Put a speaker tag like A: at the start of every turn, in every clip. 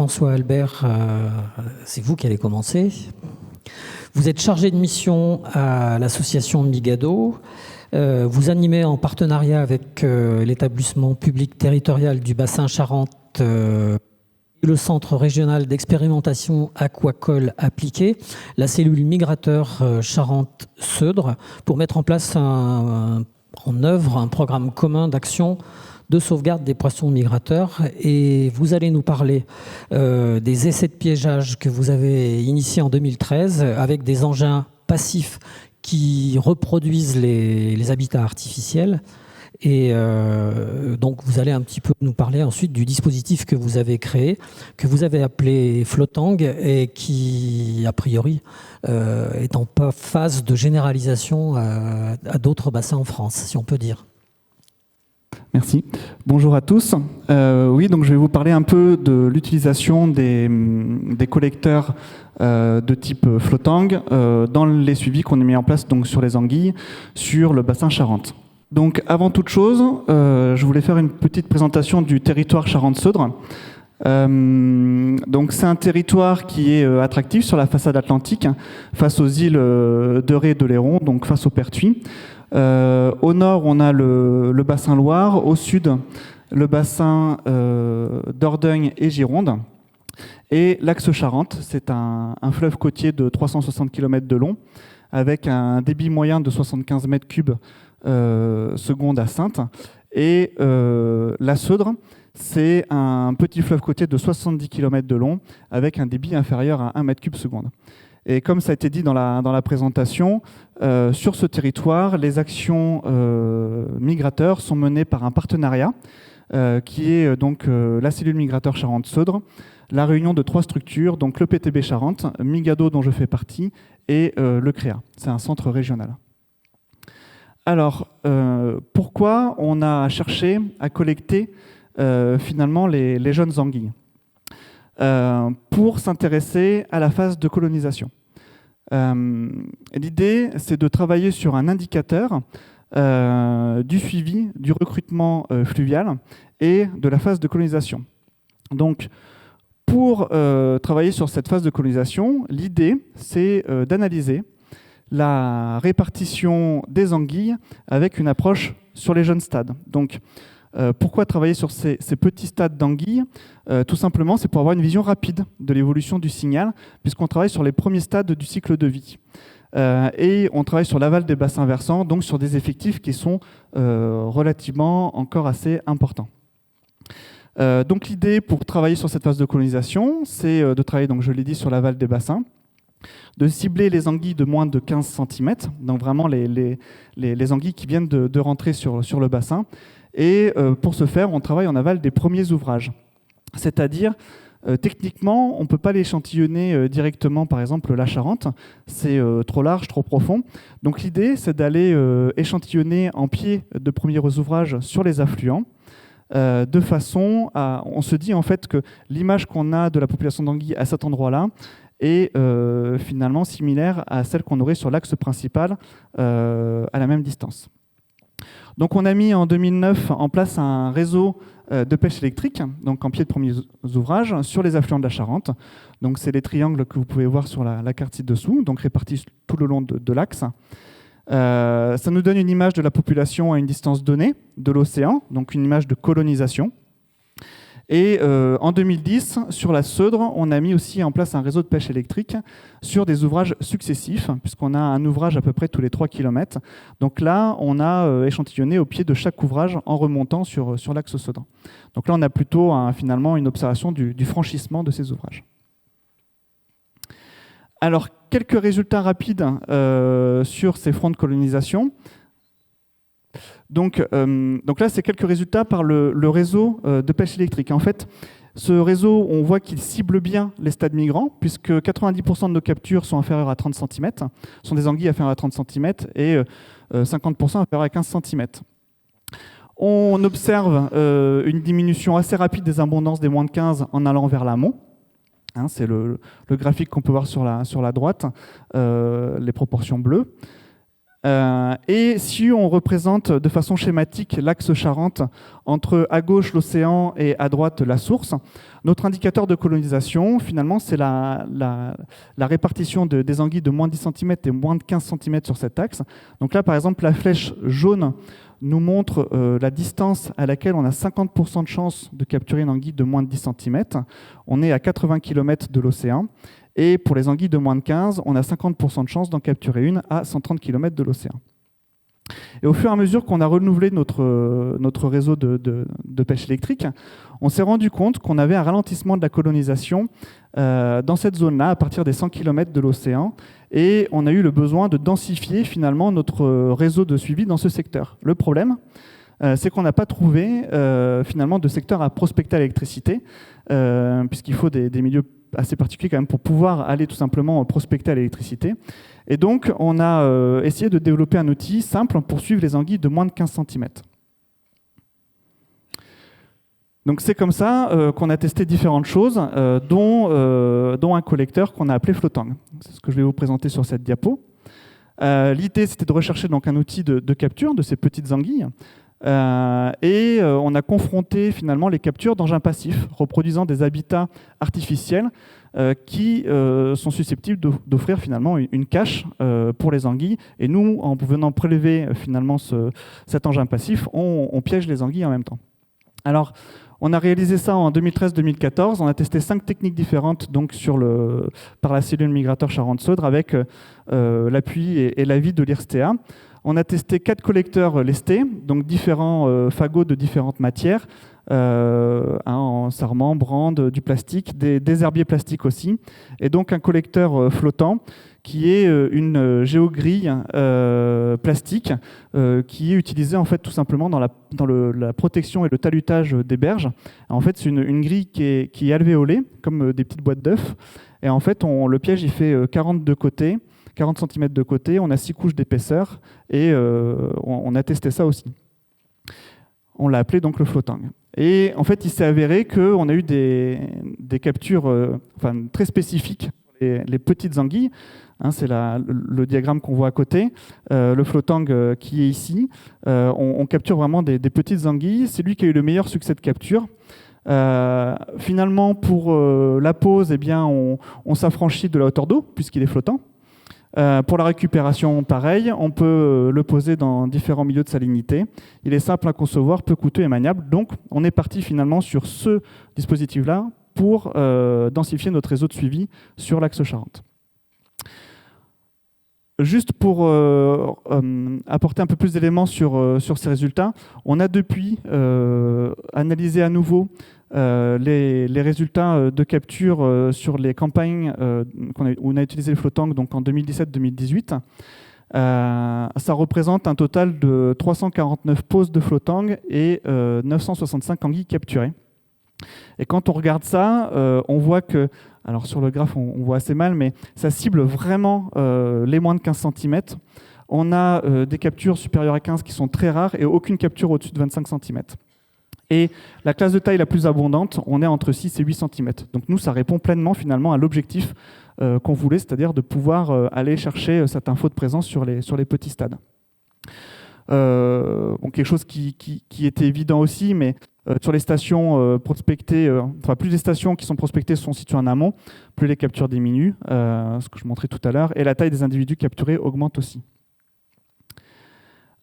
A: François Albert, c'est vous qui allez commencer. Vous êtes chargé de mission à l'association Migado. Vous animez en partenariat avec l'établissement public territorial du bassin Charente, le Centre régional d'expérimentation aquacole appliquée, la cellule migrateur Charente-Seudre, pour mettre en place en œuvre un programme commun d'action de sauvegarde des poissons migrateurs. Et vous allez nous parler des essais de piégeage que vous avez initiés en 2013 avec des engins passifs qui reproduisent les habitats artificiels. Et donc vous allez un petit peu nous parler ensuite du dispositif que vous avez créé, que vous avez appelé Flottang et qui, a priori, est en phase de généralisation à d'autres bassins en France, si on peut dire.
B: Merci. Bonjour à tous. Oui, donc je vais vous parler un peu de l'utilisation des collecteurs de type Flottang dans les suivis qu'on a mis en place donc, sur les anguilles, sur le bassin Charente. Donc avant toute chose, je voulais faire une petite présentation du territoire Charente-Seudre. Donc c'est un territoire qui est attractif sur la façade atlantique, face aux îles de Ré et de Léron, donc face au Pertuis. Au nord, on a le bassin Loire, au sud, le bassin Dordogne et Gironde. Et l'axe Charente, c'est un fleuve côtier de 360 km de long, avec un débit moyen de 75 mètres cubes seconde à Saintes. Et la Seudre, c'est un petit fleuve côtier de 70 km de long, avec un débit inférieur à 1 mètre cube seconde. Et comme ça a été dit dans la présentation, sur ce territoire, les actions migrateurs sont menées par un partenariat qui est donc la cellule migrateur Charente-Seudre, la réunion de 3 structures, donc le PTB Charente, Migado dont je fais partie, et le CREA. C'est un centre régional. Alors, pourquoi on a cherché à collecter finalement les jeunes anguilles pour s'intéresser à la phase de colonisation. L'idée, c'est de travailler sur un indicateur du suivi du recrutement fluvial et de la phase de colonisation. Donc, pour travailler sur cette phase de colonisation, l'idée, c'est d'analyser la répartition des anguilles avec une approche sur les jeunes stades. Donc, pourquoi travailler sur ces petits stades d'anguilles ? Tout simplement, c'est pour avoir une vision rapide de l'évolution du signal, puisqu'on travaille sur les premiers stades du cycle de vie. Et on travaille sur l'aval des bassins versants, donc sur des effectifs qui sont relativement encore assez importants. Donc l'idée pour travailler sur cette phase de colonisation, c'est de travailler, donc, je l'ai dit, sur l'aval des bassins, de cibler les anguilles de moins de 15 cm, donc vraiment les anguilles qui viennent de rentrer sur le bassin. Et pour ce faire, on travaille en aval des premiers ouvrages. C'est-à-dire, techniquement, on ne peut pas l'échantillonner directement, par exemple, la Charente. C'est trop large, trop profond. Donc l'idée, c'est d'aller échantillonner en pied de premiers ouvrages sur les affluents, de façon à... On se dit en fait que l'image qu'on a de la population d'anguilles à cet endroit-là est finalement similaire à celle qu'on aurait sur l'axe principal à la même distance. Donc on a mis en 2009 en place un réseau de pêche électrique, donc en pied de premiers ouvrages, sur les affluents de la Charente. Donc c'est les triangles que vous pouvez voir sur la carte ci-dessous, donc répartis tout le long de l'axe. Ça nous donne une image de la population à une distance donnée de l'océan, donc une image de colonisation. Et en 2010, sur la Seudre, on a mis aussi en place un réseau de pêche électrique sur des ouvrages successifs, puisqu'on a un ouvrage à peu près tous les 3 km. Donc là, on a échantillonné au pied de chaque ouvrage en remontant sur l'axe Seudre. Donc là, on a plutôt finalement une observation du franchissement de ces ouvrages. Alors, quelques résultats rapides sur ces fronts de colonisation. Donc là, c'est quelques résultats par le réseau de pêche électrique. En fait, ce réseau, on voit qu'il cible bien les stades migrants, puisque 90% de nos captures sont inférieures à 30 cm, sont des anguilles inférieures à 30 cm, et 50% inférieures à 15 cm. On observe une diminution assez rapide des abondances des moins de 15 en allant vers l'amont. C'est le graphique qu'on peut voir sur la droite, les proportions bleues. Et si on représente de façon schématique l'axe Charente entre à gauche l'océan et à droite la source, notre indicateur de colonisation, finalement, c'est la répartition des anguilles de moins de 10 cm et moins de 15 cm sur cet axe. Donc là, par exemple, la flèche jaune nous montre la distance à laquelle on a 50% de chance de capturer une anguille de moins de 10 cm. On est à 80 km de l'océan. Et pour les anguilles de moins de 15, on a 50% de chance d'en capturer une à 130 km de l'océan. Et au fur et à mesure qu'on a renouvelé notre réseau de pêche électrique, on s'est rendu compte qu'on avait un ralentissement de la colonisation dans cette zone-là, à partir des 100 km de l'océan, et on a eu le besoin de densifier finalement notre réseau de suivi dans ce secteur. Le problème, c'est qu'on n'a pas trouvé finalement de secteur à prospecter à l'électricité, puisqu'il faut des milieux assez particulier quand même pour pouvoir aller tout simplement prospecter à l'électricité. Et donc, on a essayé de développer un outil simple pour suivre les anguilles de moins de 15 cm. Donc c'est comme ça qu'on a testé différentes choses, dont un collecteur qu'on a appelé Flottang. C'est ce que je vais vous présenter sur cette diapo. L'idée, c'était de rechercher donc un outil de capture de ces petites anguilles. On a confronté finalement les captures d'engins passifs, reproduisant des habitats artificiels qui sont susceptibles d'offrir finalement une cache pour les anguilles. Et nous, en venant prélever finalement cet engin passif, on piège les anguilles en même temps. Alors, on a réalisé ça en 2013-2014. On a testé 5 techniques différentes donc par la cellule migrateur Charente-Saudre avec l'appui et l'avis de l'IRSTEA. On a testé 4 collecteurs lestés, donc différents fagots de différentes matières, en sarment, brande, du plastique, des herbiers plastiques aussi, et donc un collecteur flottant qui est une géogrille plastique qui est utilisée en fait tout simplement dans la protection et le talutage des berges. En fait, c'est une grille qui est alvéolée, comme des petites boîtes d'œufs, et en fait, le piège il fait 40 cm de côté, on a 6 couches d'épaisseur, et on a testé ça aussi. On l'a appelé donc le Flottang. Et en fait, il s'est avéré qu'on a eu des captures très spécifiques sur les petites anguilles. C'est le diagramme qu'on voit à côté. Le Flottang qui est ici. On capture vraiment des petites anguilles. C'est lui qui a eu le meilleur succès de capture. Finalement, pour la pose, eh bien, on s'affranchit de la hauteur d'eau, puisqu'il est flottant. Pour la récupération, pareil, on peut le poser dans différents milieux de salinité. Il est simple à concevoir, peu coûteux et maniable. Donc, on est parti finalement sur ce dispositif-là pour densifier notre réseau de suivi sur l'axe Charente. Juste pour apporter un peu plus d'éléments sur ces résultats, on a depuis analysé à nouveau les résultats de capture sur les campagnes où on a utilisé le Flottang donc en 2017-2018. Ça représente un total de 349 poses de Flottang et 965 anguilles capturées. Et quand on regarde ça, on voit que, alors sur le graphe on voit assez mal, mais ça cible vraiment les moins de 15 cm. On a des captures supérieures à 15 qui sont très rares et aucune capture au-dessus de 25 cm. Et la classe de taille la plus abondante, on est entre 6 et 8 cm. Donc nous, ça répond pleinement finalement à l'objectif qu'on voulait, c'est-à-dire de pouvoir aller chercher cette info de présence sur les petits stades. Quelque chose qui était évident aussi, mais sur les stations prospectées, plus les stations qui sont prospectées sont situées en amont, plus les captures diminuent, ce que je montrais tout à l'heure, et la taille des individus capturés augmente aussi.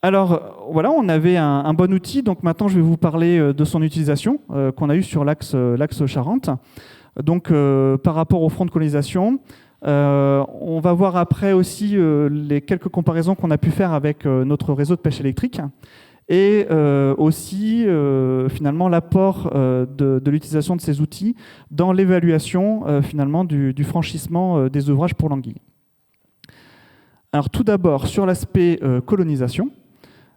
B: Alors voilà, on avait un bon outil, donc maintenant je vais vous parler de son utilisation qu'on a eu sur l'axe Charente. Donc par rapport au front de colonisation, on va voir après aussi les quelques comparaisons qu'on a pu faire avec notre réseau de pêche électrique et aussi finalement l'apport de l'utilisation de ces outils dans l'évaluation finalement du franchissement des ouvrages pour l'anguille. Alors tout d'abord sur l'aspect colonisation.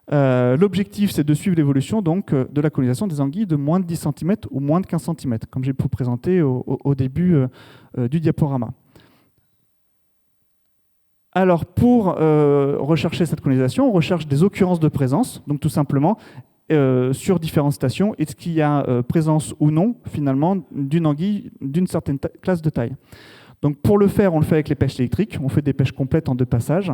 B: L'objectif, c'est de suivre l'évolution donc de la colonisation des anguilles de moins de 10 cm ou moins de 15 cm, comme j'ai pu vous présenter au début du diaporama. Alors, pour rechercher cette colonisation, on recherche des occurrences de présence, donc tout simplement sur différentes stations, est-ce qu'il y a présence ou non, finalement, d'une anguille d'une certaine classe de taille. Donc, pour le faire, on le fait avec les pêches électriques, on fait des pêches complètes en 2 passages.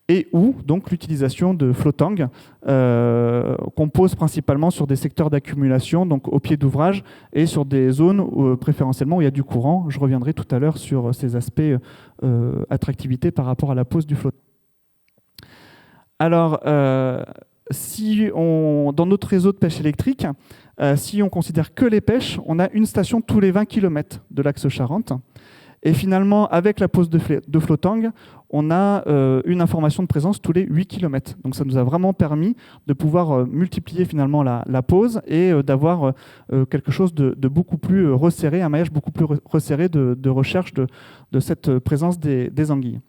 B: et ou donc l'utilisation de flottang qu'on pose principalement sur des secteurs d'accumulation, donc au pied d'ouvrage, et sur des zones préférentiellement où il y a du courant. Je reviendrai tout à l'heure sur ces aspects attractivité par rapport à la pose du flottant. Alors, dans notre réseau de pêche électrique, si on considère que les pêches, on a une station tous les 20 km de l'axe Charente. Et finalement, avec la pose de flottang, on a une information de présence tous les 8 km. Donc ça nous a vraiment permis de pouvoir multiplier finalement la pose et d'avoir quelque chose de beaucoup plus resserré, un maillage beaucoup plus resserré de recherche de cette présence des anguilles.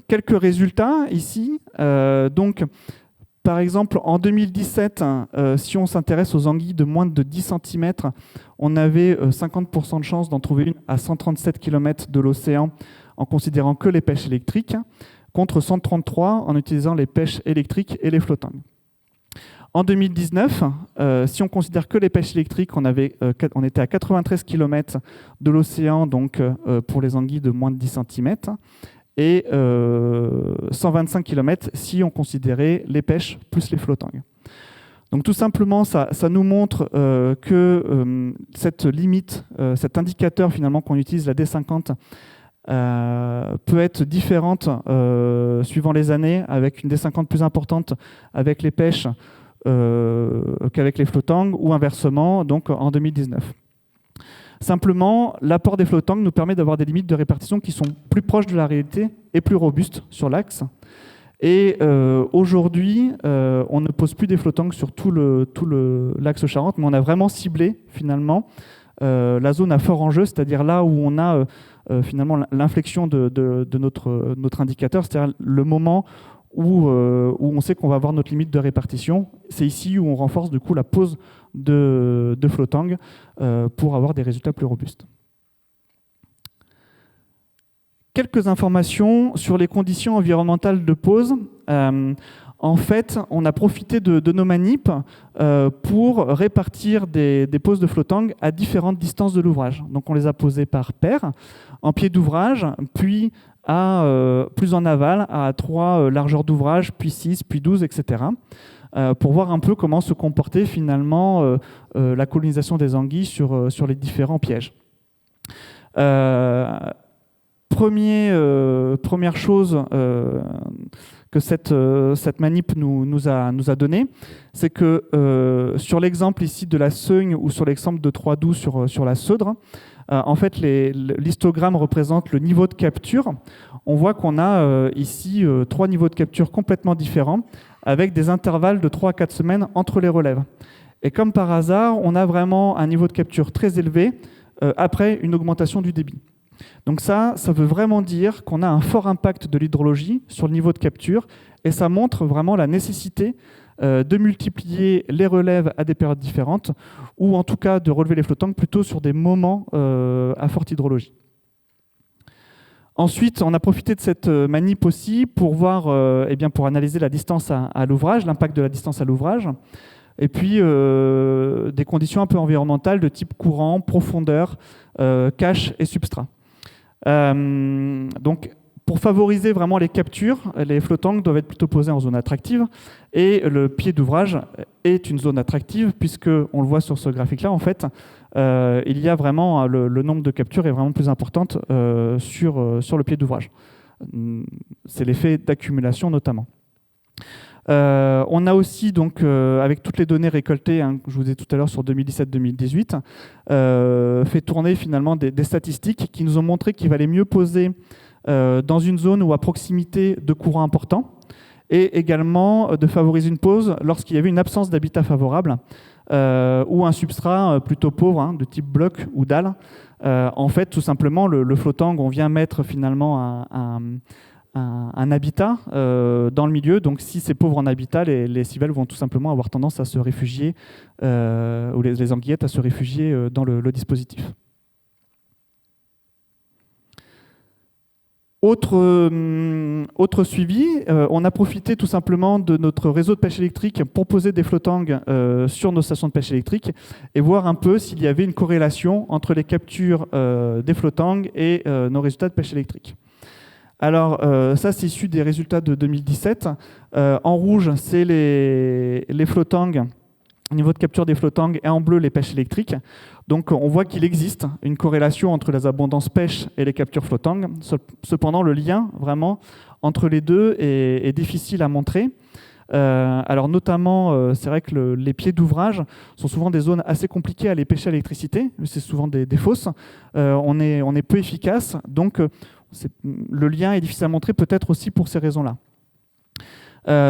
B: Quelques résultats ici. Donc, par exemple, en 2017, si on s'intéresse aux anguilles de moins de 10 cm, on avait 50% de chance d'en trouver une à 137 km de l'océan en considérant que les pêches électriques, contre 133 en utilisant les pêches électriques et les flottangs. En 2019, si on considère que les pêches électriques, on était à 93 km de l'océan donc pour les anguilles de moins de 10 cm, et 125 km si on considérait les pêches plus les flottangs. Donc tout simplement, ça nous montre que cette limite, cet indicateur finalement qu'on utilise, la D50, peut être différente suivant les années, avec une D50 plus importante avec les pêches qu'avec les flottangs, ou inversement, donc en 2019. Simplement, l'apport des flottangs nous permet d'avoir des limites de répartition qui sont plus proches de la réalité et plus robustes sur l'axe. Et aujourd'hui, on ne pose plus des flottangs sur tout l'axe Charente, mais on a vraiment ciblé finalement la zone à fort enjeu, c'est-à-dire là où on a finalement l'inflexion de notre indicateur, c'est-à-dire le moment où on sait qu'on va avoir notre limite de répartition. C'est ici où on renforce du coup la pose de flottang pour avoir des résultats plus robustes. Quelques informations sur les conditions environnementales de pose. En fait, on a profité de nos manips pour répartir des poses de flottang à différentes distances de l'ouvrage. Donc on les a posées par paire, en pied d'ouvrage, puis plus en aval, à 3 largeurs d'ouvrage, puis 6, puis 12, etc. Pour voir un peu comment se comportait finalement la colonisation des anguilles sur les différents pièges. Première chose que cette manip nous a donné, c'est que sur l'exemple ici de la Seugne ou sur l'exemple de 3-12 sur la Seudre, en fait, l'histogramme représente le niveau de capture. On voit qu'on a ici 3 niveaux de capture complètement différents, avec des intervalles de 3 à 4 semaines entre les relèves. Et comme par hasard, on a vraiment un niveau de capture très élevé après une augmentation du débit. Donc ça veut vraiment dire qu'on a un fort impact de l'hydrologie sur le niveau de capture, et ça montre vraiment la nécessité de multiplier les relèves à des périodes différentes, ou en tout cas de relever les flottants plutôt sur des moments à forte hydrologie. Ensuite, on a profité de cette manip aussi pour voir, pour analyser la distance à l'ouvrage, l'impact de la distance à l'ouvrage, et puis des conditions un peu environnementales de type courant, profondeur, cache et substrat. Donc, pour favoriser vraiment les captures, les flottangs doivent être plutôt posés en zone attractive, et le pied d'ouvrage est une zone attractive, puisque on le voit sur ce graphique-là, en fait, il y a vraiment le nombre de captures est vraiment plus importante sur le pied d'ouvrage. C'est l'effet d'accumulation notamment. On a aussi, donc, avec toutes les données récoltées, que je vous ai tout à l'heure sur 2017-2018, fait tourner finalement des statistiques qui nous ont montré qu'il valait mieux poser dans une zone ou à proximité de courants importants, et également de favoriser une pose lorsqu'il y avait une absence d'habitat favorable ou un substrat plutôt pauvre, de type bloc ou dalle. En fait, tout simplement, le flottant, on vient mettre finalement un habitat dans le milieu. Donc si c'est pauvre en habitat, les civelles vont tout simplement avoir tendance à se réfugier, ou les anguillettes à se réfugier dans le dispositif. Autre suivi, on a profité tout simplement de notre réseau de pêche électrique pour poser des flottangs sur nos stations de pêche électrique et voir un peu s'il y avait une corrélation entre les captures des flottangs et nos résultats de pêche électrique. Alors, ça, c'est issu des résultats de 2017. En rouge, c'est les flottangs, au niveau de capture des flottangs, et en bleu, les pêches électriques. Donc, on voit qu'il existe une corrélation entre les abondances pêche et les captures flottangs. Cependant, le lien, vraiment, entre les deux est difficile à montrer. Alors notamment, c'est vrai que les pieds d'ouvrage sont souvent des zones assez compliquées à aller pêcher à l'électricité. C'est souvent des fosses. On est peu efficace, donc le lien est difficile à montrer, peut-être aussi pour ces raisons-là.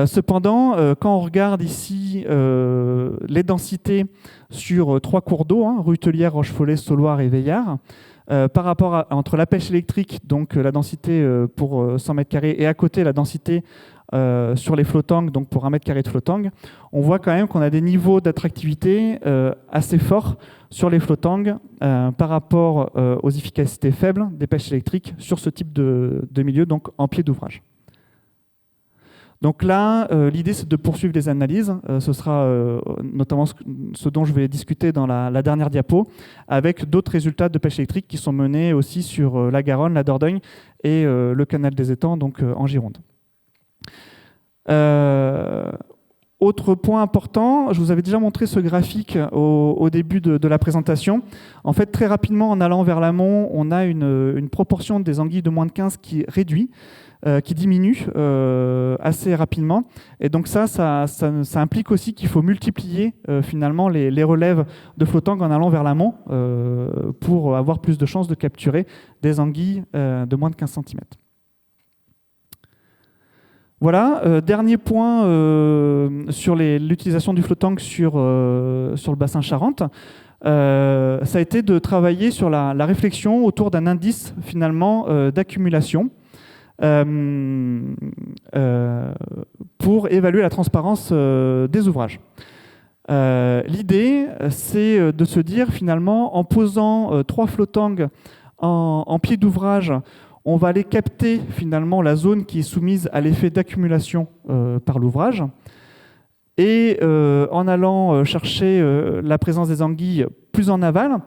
B: Cependant, quand on regarde ici les densités sur 3 cours d'eau, Rutelière, Rochefollet, Sauloir et Veillard, par rapport entre la pêche électrique, donc la densité pour 100 m², et à côté la densité sur les flottangs, donc pour 1 m² de flottang, on voit quand même qu'on a des niveaux d'attractivité assez forts sur les flottangs par rapport aux efficacités faibles des pêches électriques sur ce type de milieu, donc en pied d'ouvrage. Donc là, l'idée, c'est de poursuivre les analyses. Ce sera notamment ce dont je vais discuter dans la dernière diapo, avec d'autres résultats de pêche électrique qui sont menés aussi sur la Garonne, la Dordogne et le canal des Étangs, donc en Gironde. Autre point important, je vous avais déjà montré ce graphique au début de la présentation. En fait, très rapidement, en allant vers l'amont, on a une proportion des anguilles de moins de 15 qui réduit, qui diminue assez rapidement. Et donc ça implique aussi qu'il faut multiplier finalement les relèves de flottangs en allant vers l'amont pour avoir plus de chances de capturer des anguilles de moins de 15 cm. Voilà, dernier point sur l'utilisation du flottang sur le bassin Charente. Ça a été de travailler sur la réflexion autour d'un indice finalement d'accumulation pour évaluer la transparence des ouvrages. L'idée, c'est de se dire finalement, en posant 3 flottangs en pied d'ouvrage, on va aller capter finalement la zone qui est soumise à l'effet d'accumulation par l'ouvrage. Et en allant chercher la présence des anguilles plus en aval,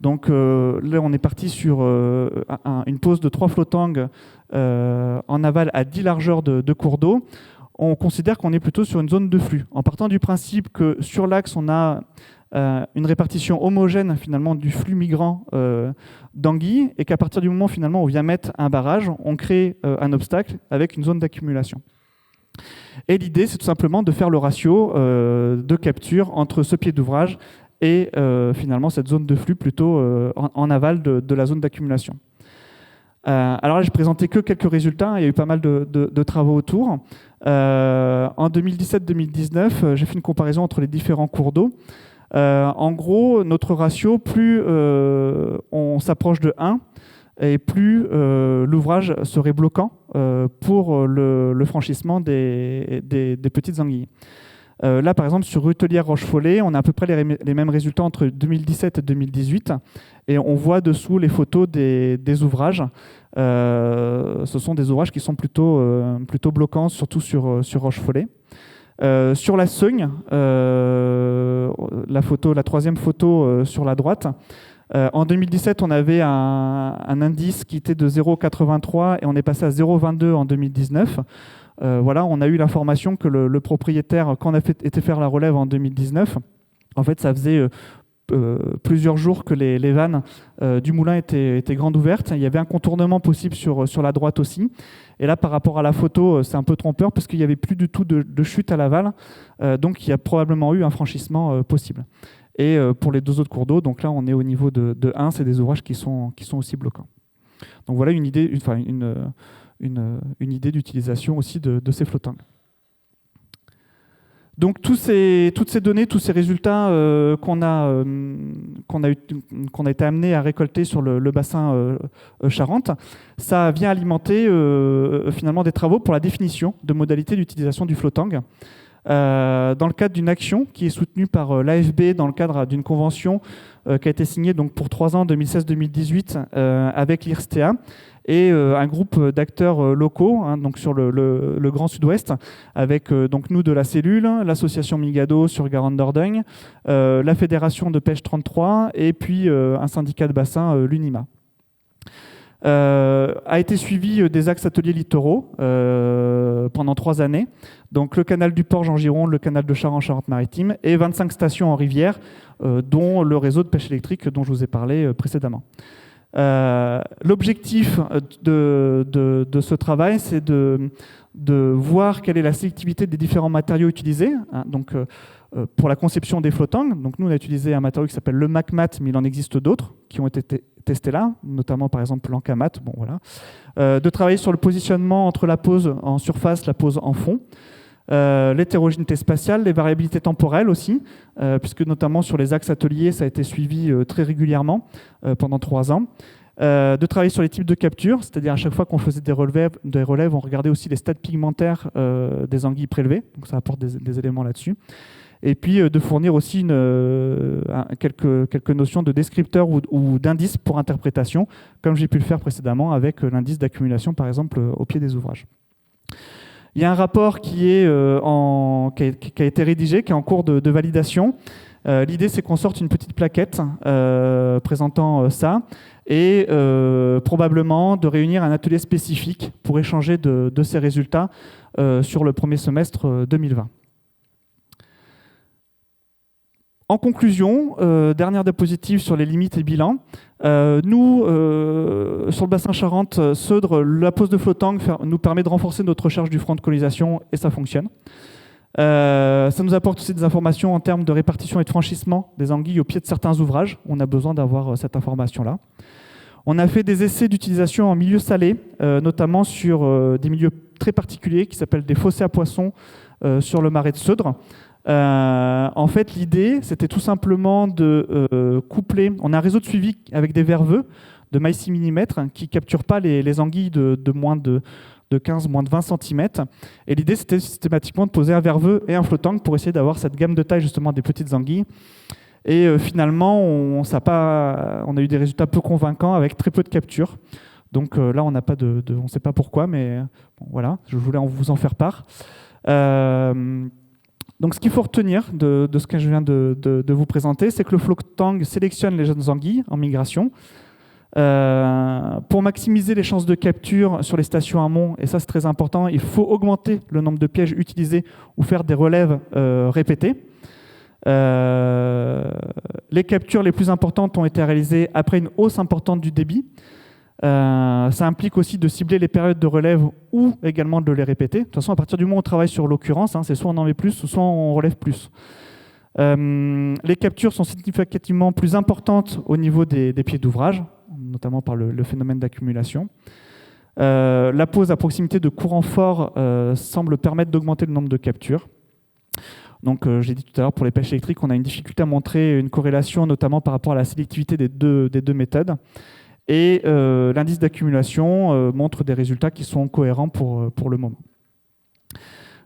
B: donc là on est parti sur une pose de 3 flottangs en aval à 10 largeurs de cours d'eau, on considère qu'on est plutôt sur une zone de flux. En partant du principe que sur l'axe on a une répartition homogène finalement du flux migrant d'anguilles, et qu'à partir du moment finalement où on vient mettre un barrage, on crée un obstacle avec une zone d'accumulation. Et l'idée, c'est tout simplement de faire le ratio de capture entre ce pied d'ouvrage et finalement cette zone de flux plutôt en aval de la zone d'accumulation. Alors là, j'ai présenté que quelques résultats, il y a eu pas mal de travaux autour. En 2017-2019, j'ai fait une comparaison entre les différents cours d'eau. En gros, notre ratio, plus on s'approche de 1, et plus l'ouvrage serait bloquant pour le franchissement des petites anguilles. Là, par exemple, sur Rutelière Rochefollet, on a à peu près les mêmes résultats entre 2017 et 2018. Et on voit dessous les photos des ouvrages. Ce sont des ouvrages qui sont plutôt bloquants, surtout sur Rochefollet. Sur la Seugne, la troisième photo sur la droite, en 2017, on avait un indice qui était de 0,83 et on est passé à 0,22 en 2019. Voilà, on a eu l'information que le propriétaire, quand on a été faire la relève en 2019, en fait, ça faisait plusieurs jours que les vannes du moulin étaient grandes ouvertes. Il y avait un contournement possible sur la droite aussi. Et là, par rapport à la photo, c'est un peu trompeur parce qu'il n'y avait plus du tout de chute à l'aval. Donc, il y a probablement eu un franchissement possible. Et pour les 2 autres cours d'eau, donc là, on est au niveau de 1, c'est des ouvrages qui sont aussi bloquants. Donc voilà une idée, une idée d'utilisation aussi de ces flottangs. Donc toutes ces données, tous ces résultats qu'on a été amené à récolter sur le bassin Charente, ça vient alimenter finalement des travaux pour la définition de modalités d'utilisation du flottang. Dans le cadre d'une action qui est soutenue par l'AFB dans le cadre d'une convention qui a été signée donc, pour 3 ans, 2016-2018, avec l'IRSTEA, et un groupe d'acteurs locaux, donc sur le Grand Sud-Ouest, avec donc nous de la cellule, l'association Migado sur Garonne-Dordogne, la Fédération de pêche 33 et puis un syndicat de bassin, l'UNIMA. a été suivi des axes ateliers littoraux pendant 3 années. Donc le canal du Porge en Gironde, le canal de Char en Charente-Maritime et 25 stations en rivière, dont le réseau de pêche électrique dont je vous ai parlé précédemment. L'objectif de ce travail, c'est de voir quelle est la sélectivité des différents matériaux utilisés. Donc, pour la conception des flottangs, donc nous on a utilisé un matériau qui s'appelle le MacMat, mais il en existe d'autres qui ont été testés là, notamment par exemple l'Ancamat. Bon, voilà. De travailler sur le positionnement entre la pose en surface, la pose en fond. L'hétérogénéité spatiale, les variabilités temporelles aussi, puisque notamment sur les axes ateliers, ça a été suivi très régulièrement pendant 3 ans. De travailler sur les types de capture, c'est-à-dire à chaque fois qu'on faisait des relèves, on regardait aussi les stades pigmentaires des anguilles prélevées, donc ça apporte des éléments là-dessus. Et puis de fournir aussi quelques notions de descripteurs ou d'indices pour interprétation, comme j'ai pu le faire précédemment avec l'indice d'accumulation, par exemple, au pied des ouvrages. Il y a un rapport qui a été rédigé, qui est en cours de validation. L'idée, c'est qu'on sorte une petite plaquette présentant ça et probablement de réunir un atelier spécifique pour échanger de ces résultats sur le premier semestre 2020. En conclusion, dernière diapositive sur les limites et bilans. Nous, sur le bassin Charente-Seudre, la pose de flottang nous permet de renforcer notre recherche du front de colonisation et ça fonctionne. Ça nous apporte aussi des informations en termes de répartition et de franchissement des anguilles au pied de certains ouvrages. On a besoin d'avoir cette information-là. On a fait des essais d'utilisation en milieu salé, notamment sur des milieux très particuliers qui s'appellent des fossés à poissons sur le marais de Seudre. En fait, l'idée, c'était tout simplement de coupler. On a un réseau de suivi avec des verveux de mailles 6 mm qui ne capturent pas les anguilles de moins de 15, moins de 20 cm. Et l'idée, c'était systématiquement de poser un verveux et un flottang pour essayer d'avoir cette gamme de taille justement des petites anguilles. Et finalement, on a eu des résultats peu convaincants avec très peu de captures. Donc là, on n'a pas on ne sait pas pourquoi, mais bon, voilà, je voulais vous en faire part. Donc, ce qu'il faut retenir de ce que je viens de vous présenter, c'est que le flottang sélectionne les jeunes anguilles en migration pour maximiser les chances de capture sur les stations amont. Et ça, c'est très important. Il faut augmenter le nombre de pièges utilisés ou faire des relèves répétées. Les captures les plus importantes ont été réalisées après une hausse importante du débit. Ça implique aussi de cibler les périodes de relève ou également de les répéter. De toute façon, à partir du moment où on travaille sur l'occurrence, c'est soit on en met plus, soit on relève plus. Les captures sont significativement plus importantes au niveau des pieds d'ouvrage, notamment par le phénomène d'accumulation. La pose à proximité de courants forts semble permettre d'augmenter le nombre de captures. Donc, j'ai dit tout à l'heure, pour les pêches électriques, on a une difficulté à montrer une corrélation, notamment par rapport à la sélectivité des deux méthodes. Et l'indice d'accumulation montre des résultats qui sont cohérents pour le moment.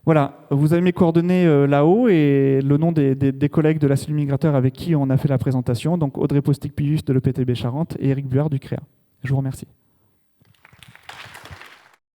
B: Voilà, vous avez mes coordonnées là-haut et le nom des collègues de la cellule migrateur avec qui on a fait la présentation, donc Audrey Postic-Pivus de l'EPTB Charente et Éric Buard du CREA. Je vous remercie.